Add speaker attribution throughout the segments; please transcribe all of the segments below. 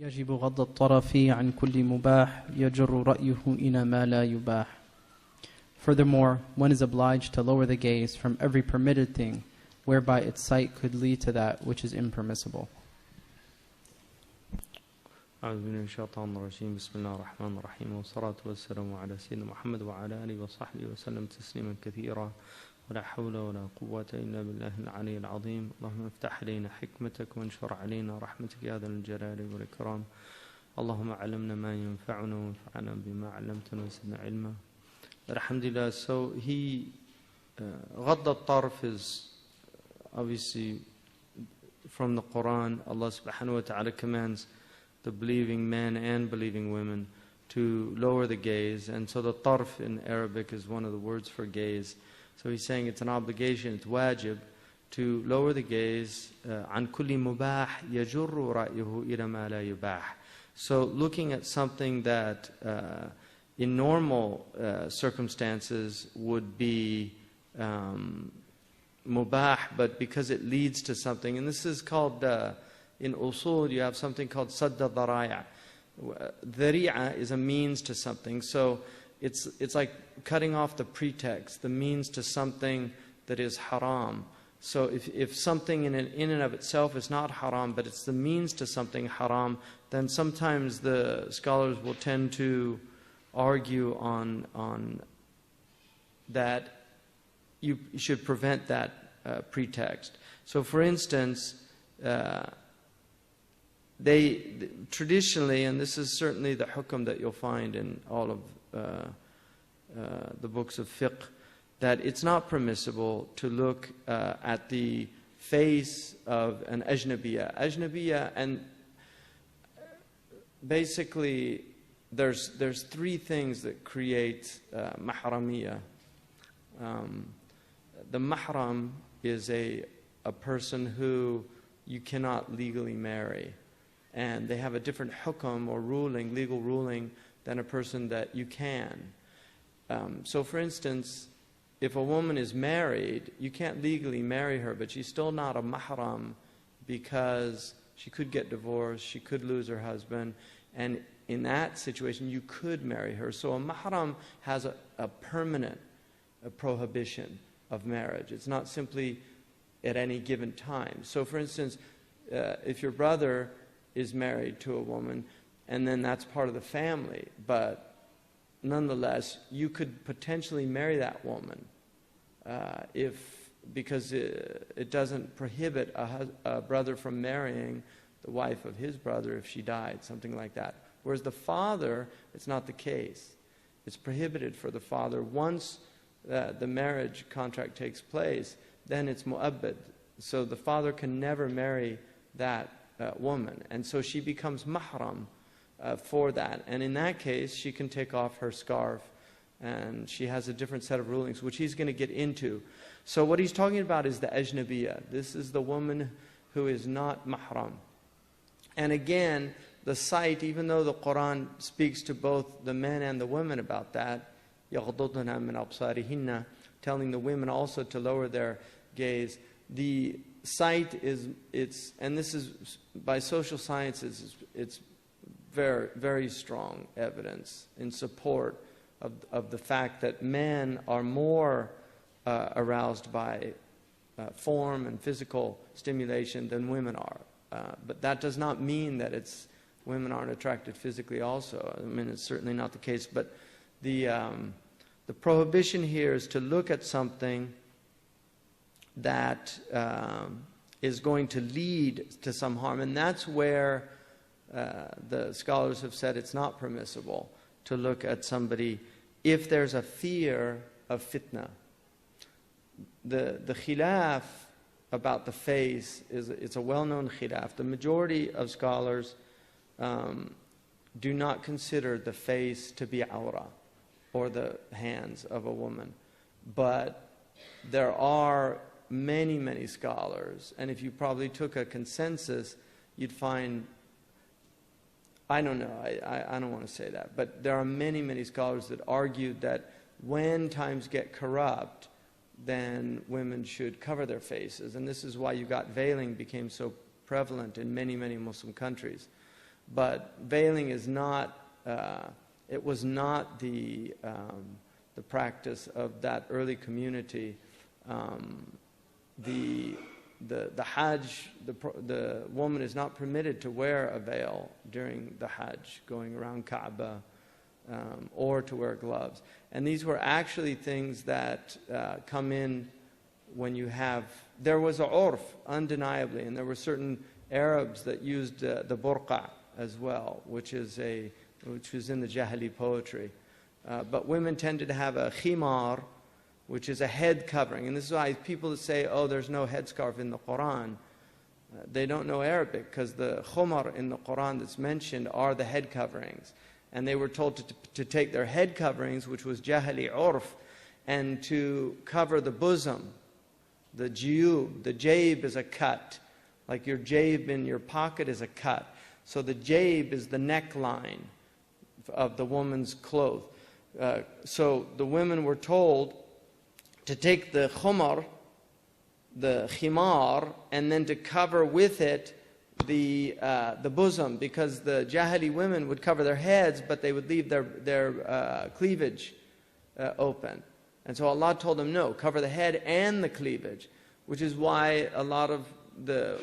Speaker 1: يجب غض الطرف عن كل مباح يجر رأيه إلى ما لا يباح. Furthermore, one is obliged to lower the gaze from every permitted thing, whereby its sight could lead to that which is impermissible.
Speaker 2: أعوذ بالله من الشيطان الرجيم. بسم الله الرحمن الرحيم، والصلاة والسلام على سيدنا محمد وعلى آله وصحبه وسلم تسليما كثيرا، ولا حول ولا قوة إلا بالله العلي العظيم. اللهم افتح علينا حكمتك وانشر علينا رحمتك يا ذا الجلال والإكرام. اللهم علمنا ما ينفعنا وانفعنا بما علمتنا وزدنا علما. Alhamdulillah. So غض الطرف is obviously from the Quran. Allah subhanahu wa ta'ala commands the believing men and believing women to lower the gaze. And so the tarf in Arabic is one of the words for gaze. So he's saying it's an obligation, it's wajib, to lower the gaze. عن كل مباح يجر رأيه إلى ما لا يباح. So looking at something that in normal circumstances would be mubah, but because it leads to something, and this is called in usul, you have something called sadda dharaya. Dhari'a is a means to something. So it's like cutting off the pretext, the means to something that is haram. So if something in and of itself is not haram, but it's the means to something haram, then sometimes the scholars will tend to argue on that you should prevent that pretext. So for instance, they traditionally, and this is certainly the hukm that you'll find in all of the books of fiqh, that it's not permissible to look at the face of an ajnabiyya. Ajnabiyya, and basically there's three things that create mahramiyya. The mahram is a person who you cannot legally marry. And they have a different hukm or ruling, legal ruling, than a person that you can. So for instance, if a woman is married, you can't legally marry her, but she's still not a mahram because she could get divorced, she could lose her husband, and in that situation you could marry her. So a mahram has a permanent prohibition of marriage. It's not simply at any given time. So for instance, if your brother is married to a woman, and then that's part of the family, but nonetheless, you could potentially marry that woman because it doesn't prohibit a brother from marrying the wife of his brother if she died, something like that. Whereas the father, it's not the case. It's prohibited for the father. Once the marriage contract takes place, then it's mu'abbad. So the father can never marry that woman, and so she becomes mahram for that. And in that case, she can take off her scarf, and she has a different set of rulings, which he's going to get into. So what he's talking about is the ajnabiyya. This is the woman who is not mahram. And again, the sight, even though the Quran speaks to both the men and the women about that, يَغْضُضْنَ مِنْ أَبْصَارِهِنَّ, telling the women also to lower their gaze, the sight is, and this is by social sciences, it's very, very strong evidence in support of the fact that men are more aroused by form and physical stimulation than women are. But that does not mean that women aren't attracted physically also. I mean, it's certainly not the case. But the prohibition here is to look at something that is going to lead to some harm. And that's where the scholars have said it's not permissible to look at somebody if there's a fear of fitna. The khilaf about the face it's a well-known khilaf. The majority of scholars do not consider the face to be awra or the hands of a woman. But there are many, many scholars, and if you probably took a consensus, you'd find, I don't know, I don't want to say that, but there are many, many scholars that argued that when times get corrupt, then women should cover their faces. And this is why you got veiling became so prevalent in many, many Muslim countries. But veiling is not, it was not the practice of that early community. The Hajj, the woman is not permitted to wear a veil during the Hajj, going around Kaaba, or to wear gloves. And these were actually things that come in when you have, there was a urf, undeniably, and there were certain Arabs that used the burqa as well, which was in the Jahili poetry. But women tended to have a khimar, which is a head covering. And this is why people that say, oh, there's no headscarf in the Quran, they don't know Arabic, because the khumar in the Quran that's mentioned are the head coverings. And they were told to take their head coverings, which was jahili urf, and to cover the bosom, the jiyub. The jayb is a cut, like your jayb in your pocket is a cut. So the jayb is the neckline of the woman's clothes. So the women were told to take the khumar, the khimar, and then to cover with it the bosom, because the Jahili women would cover their heads, but they would leave their cleavage open. And so Allah told them, no, cover the head and the cleavage, which is why a lot of the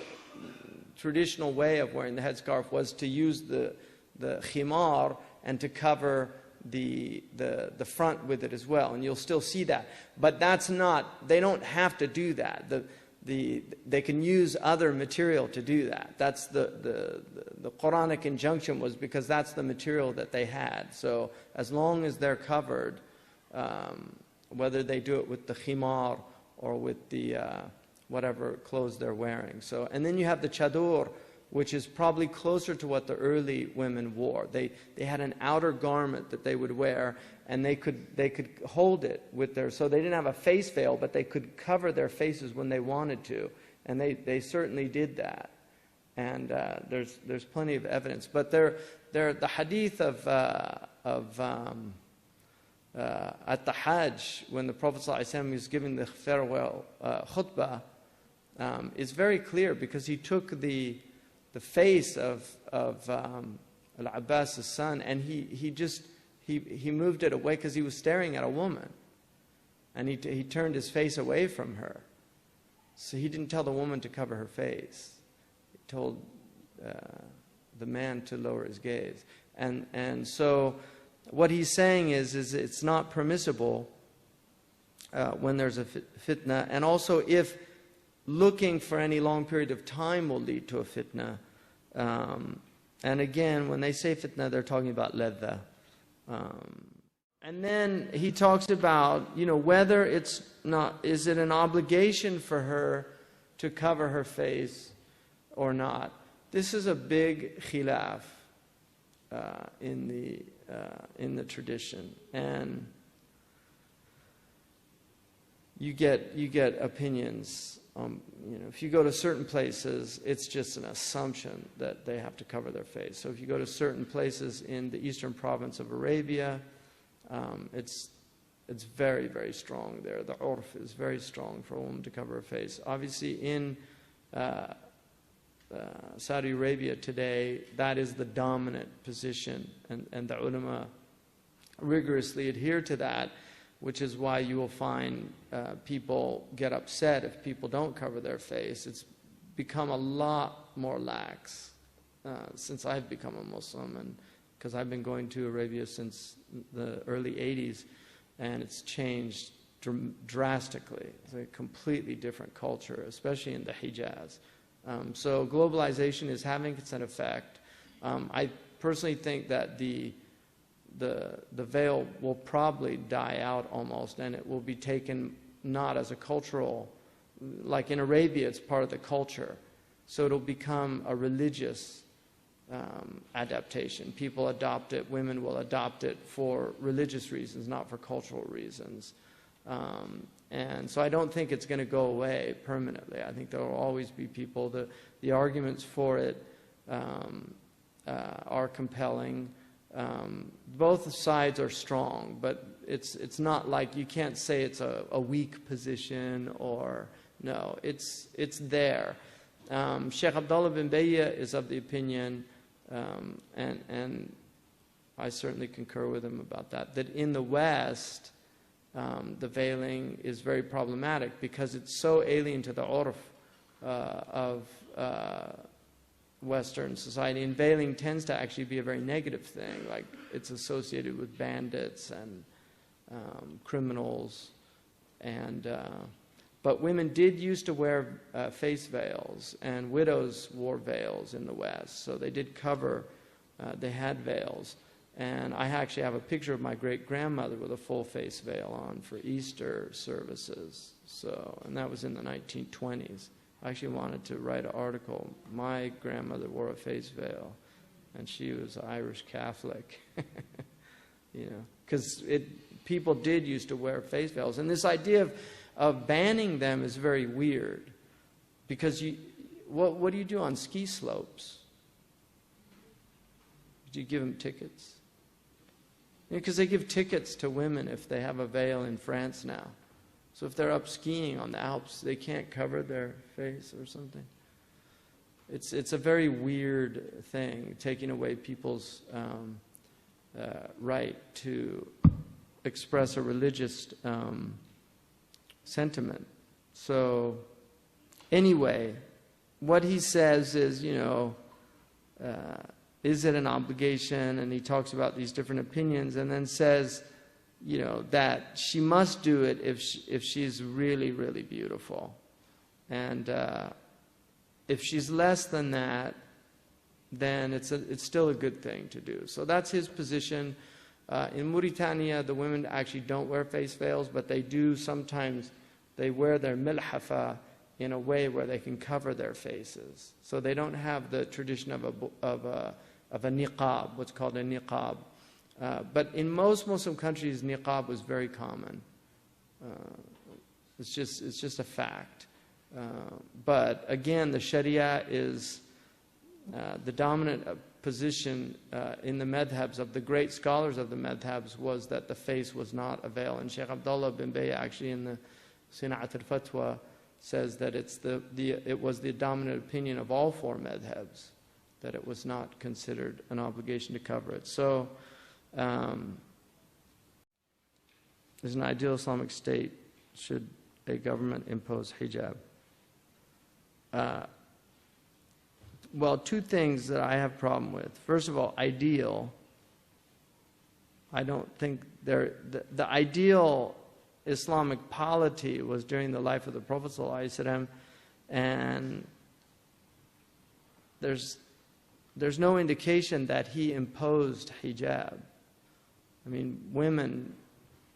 Speaker 2: traditional way of wearing the headscarf was to use the khimar and to cover the front with it as well. And you'll still see that. But that's not, they don't have to do that. They can use other material to do that. That's the Quranic injunction was because that's the material that they had. So as long as they're covered, whether they do it with the khimar or with the whatever clothes they're wearing. So, and then you have the chadur, which is probably closer to what the early women wore. They had an outer garment that they would wear, and they could hold it with their, so they didn't have a face veil, but they could cover their faces when they wanted to, and they certainly did that. And there's plenty of evidence. But the hadith of at the Hajj, when the Prophet ﷺ was giving the farewell khutbah, is very clear, because he took the face of Al-Abbas' son, and he moved it away because he was staring at a woman, and he turned his face away from her. So he didn't tell the woman to cover her face. He told the man to lower his gaze. And so what he's saying is it's not permissible when there's a fitna, and also if looking for any long period of time will lead to a fitna. And again, when they say fitna, they're talking about ladha. And then he talks about, whether it's not, is it an obligation for her to cover her face or not? This is a big khilaf in the tradition, and you get opinions. If you go to certain places, it's just an assumption that they have to cover their face. So if you go to certain places in the eastern province of Arabia, it's very, very strong there. The urf is very strong for a woman to cover her face. Obviously, in Saudi Arabia today, that is the dominant position, and the ulama rigorously adhere to that, which is why you will find people get upset if people don't cover their face. It's become a lot more lax since I've become a Muslim, and because I've been going to Arabia since the early 80s, and it's changed drastically. It's a completely different culture, especially in the Hijaz. So globalization is having its effect. I personally think that the veil will probably die out almost, and it will be taken not as a cultural, like in Arabia, it's part of the culture. So it'll become a religious adaptation. People adopt it, women will adopt it for religious reasons, not for cultural reasons. And so I don't think it's going to go away permanently. I think there will always be people. The arguments for it are compelling. Both sides are strong, but it's not like you can't say it's a weak position, or no, it's there. Shaykh Abdullah bin Bayya is of the opinion And I certainly concur with him about that. That in the West, the veiling is very problematic because it's so alien to the urf of Western society. And veiling tends to actually be a very negative thing. Like it's associated with bandits and criminals. But women did used to wear face veils, and widows wore veils in the West. So they did cover, they had veils. And I actually have a picture of my great-grandmother with a full face veil on for Easter services. And that was in the 1920s. I actually wanted to write an article. My grandmother wore a face veil, and she was Irish Catholic. Because people did used to wear face veils. And this idea of banning them is very weird. Because what do you do on ski slopes? Do you give them tickets? Because they give tickets to women if they have a veil in France now. So if they're up skiing on the Alps, they can't cover their face or something. It's a very weird thing, taking away people's right to express a religious sentiment. So anyway, what he says is, is it an obligation? And he talks about these different opinions and then says, that she must do it if she's really, really beautiful. And if she's less than that, then it's still a good thing to do. So that's his position. In Mauritania, the women actually don't wear face veils, but they do sometimes, they wear their milhafa in a way where they can cover their faces. So they don't have the tradition of a niqab, what's called a niqab. But in most Muslim countries, niqab was very common. It's just a fact. But again, the Sharia is the dominant position in the madhabs of the great scholars of the madhabs was that the face was not a veil. And Shaykh Abdullah bin Bay actually in the Sina'at al-Fatwa says that it was the dominant opinion of all four madhabs that it was not considered an obligation to cover it. So there's an ideal Islamic state should a government impose hijab. Well, two things that I have problem with. First of all, ideal. I don't think the ideal Islamic polity was during the life of the Prophet ﷺ, and there's no indication that he imposed hijab. I mean, women,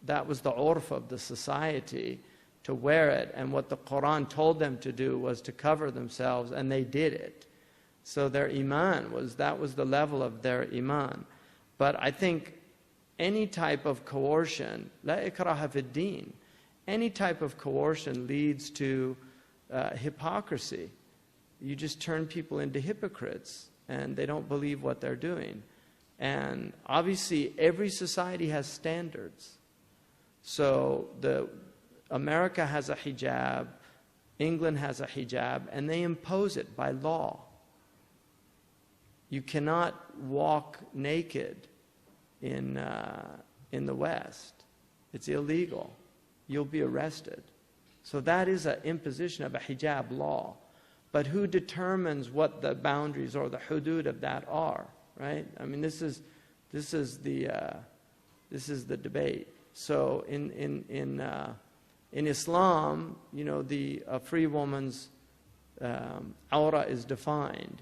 Speaker 2: that was the urf of the society, to wear it, and what the Quran told them to do was to cover themselves, and they did it. So their iman that was the level of their iman. But I think any type of coercion, la ikraha fid din, any type of coercion leads to hypocrisy. You just turn people into hypocrites, and they don't believe what they're doing. And obviously, every society has standards. So America has a hijab, England has a hijab, and they impose it by law. You cannot walk naked in the West. It's illegal. You'll be arrested. So that is an imposition of a hijab law. But who determines what the boundaries or the hudud of that are, right? I mean, this is the debate. So in Islam, the free woman's awra is defined.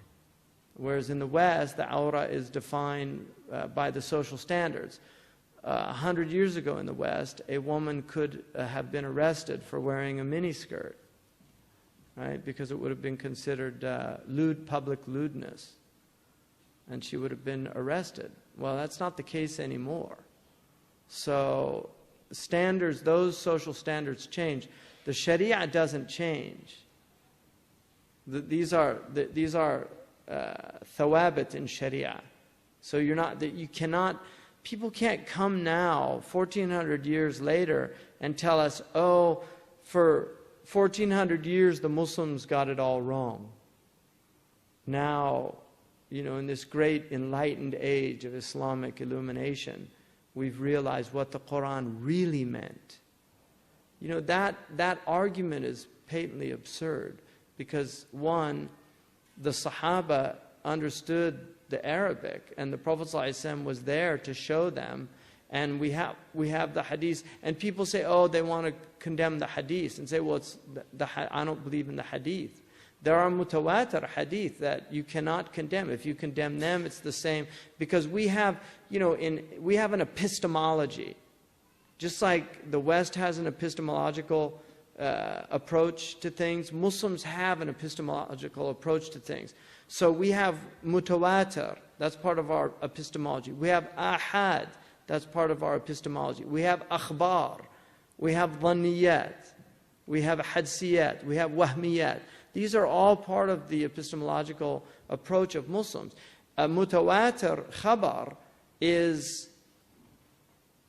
Speaker 2: Whereas in the West, the awra is defined by the social standards. 100 years ago in the West, a woman could have been arrested for wearing a miniskirt, right? Because it would have been considered public lewdness, and she would have been arrested. Well, that's not the case anymore. So standards, those social standards change. The Sharia doesn't change. These are thawabit in Sharia. So people can't come now, 1400 years later, and tell us, oh, for 1400 years the Muslims got it all wrong. Now, in this great enlightened age of Islamic illumination, we've realized what the Quran really meant. That argument is patently absurd because, one, the Sahaba understood the Arabic, and the Prophet ﷺ was there to show them. And we have the hadith, and people say, oh, they want to condemn the hadith, and say, well, I don't believe in the hadith. There are mutawatir hadith that you cannot condemn. If you condemn them, it's the same, because we have, we have an epistemology. Just like the West has an epistemological approach to things, Muslims have an epistemological approach to things. So we have mutawatir, that's part of our epistemology. We have ahad, that's part of our epistemology. We have akhbar, we have dhanniyat, we have hadsiyat, we have wahmiyat. These are all part of the epistemological approach of Muslims. A mutawatir khabar is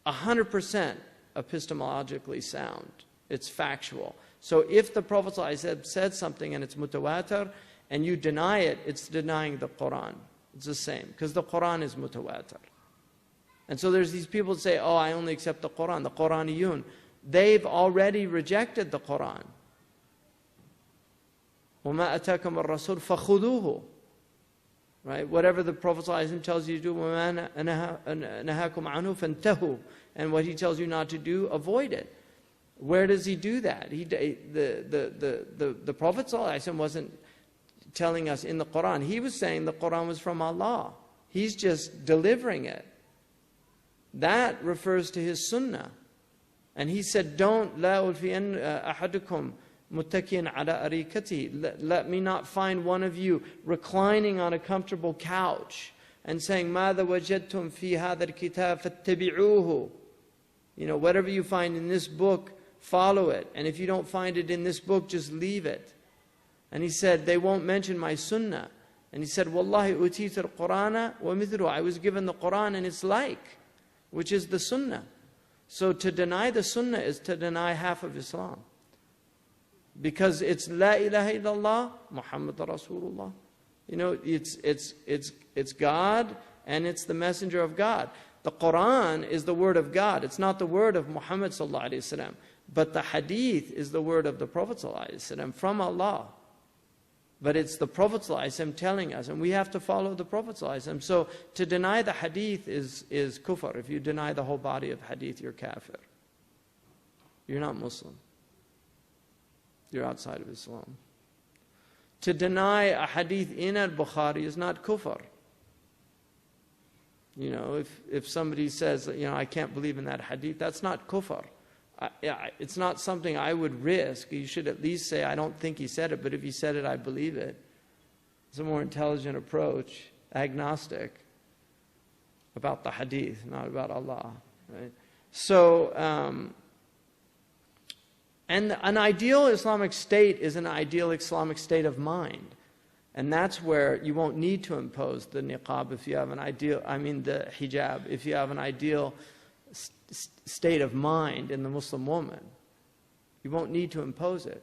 Speaker 2: 100% epistemologically sound. It's factual. So if the Prophet ﷺ said something and it's mutawatir, and you deny it, it's denying the Quran. It's the same, because the Quran is mutawatir. And so there's these people that say, oh, I only accept the Quran, the Quraniyun. They've already rejected the Quran. وَمَا أَتَاكُمُ الرَّسُولُ فَخُذُوهُ. Right? Whatever the Prophet ﷺ tells you to do, وَمَا نَهَاكُمْ عَنْهُ فَانْتَهُوا. And what he tells you not to do, avoid it. Where does he do that? The Prophet ﷺ wasn't telling us in the Quran. He was saying the Quran was from Allah. He's just delivering it. That refers to his sunnah. And he said, don't, لَا أُلْفِيَنْ أَحَدُكُمْ مُتَّكِيًا عَلَىٰ أَرِيكَتِهِ. Let me not find one of you reclining on a comfortable couch and saying, مَاذَا وَجَدْتُمْ فِي هَذَا الْكِتَابِ فَاتَّبِعُوهُ. Whatever you find in this book, follow it. And if you don't find it in this book, just leave it. And he said, they won't mention my sunnah. And he said, Wallahi utitu al-Qur'ana wa mithlu. I was given the Quran and its like, which is the sunnah. So to deny the sunnah is to deny half of Islam. Because it's La ilaha illallah, Muhammad Rasulullah. It's God and it's the messenger of God. The Quran is the word of God. It's not the word of Muhammad sallallahu alaihi wasallam. But the hadith is the word of the Prophet sallallahu alaihi wasallam from Allah. But it's the Prophet ﷺ telling us, and we have to follow the Prophet ﷺ. So to deny the hadith is kufr. If you deny the whole body of hadith, you're kafir. You're not Muslim. You're outside of Islam. To deny a hadith in al-Bukhari is not kufr. If somebody says, I can't believe in that hadith, that's not kufr. It's not something I would risk. You should at least say, I don't think he said it, but if he said it, I believe it. It's a more intelligent approach, agnostic, about the hadith, not about Allah. Right? So, and an ideal Islamic state is an ideal Islamic state of mind. And that's where you won't need to impose the niqab if you have an ideal, the hijab, if you have an ideal state of mind in the Muslim woman. You won't need to impose it.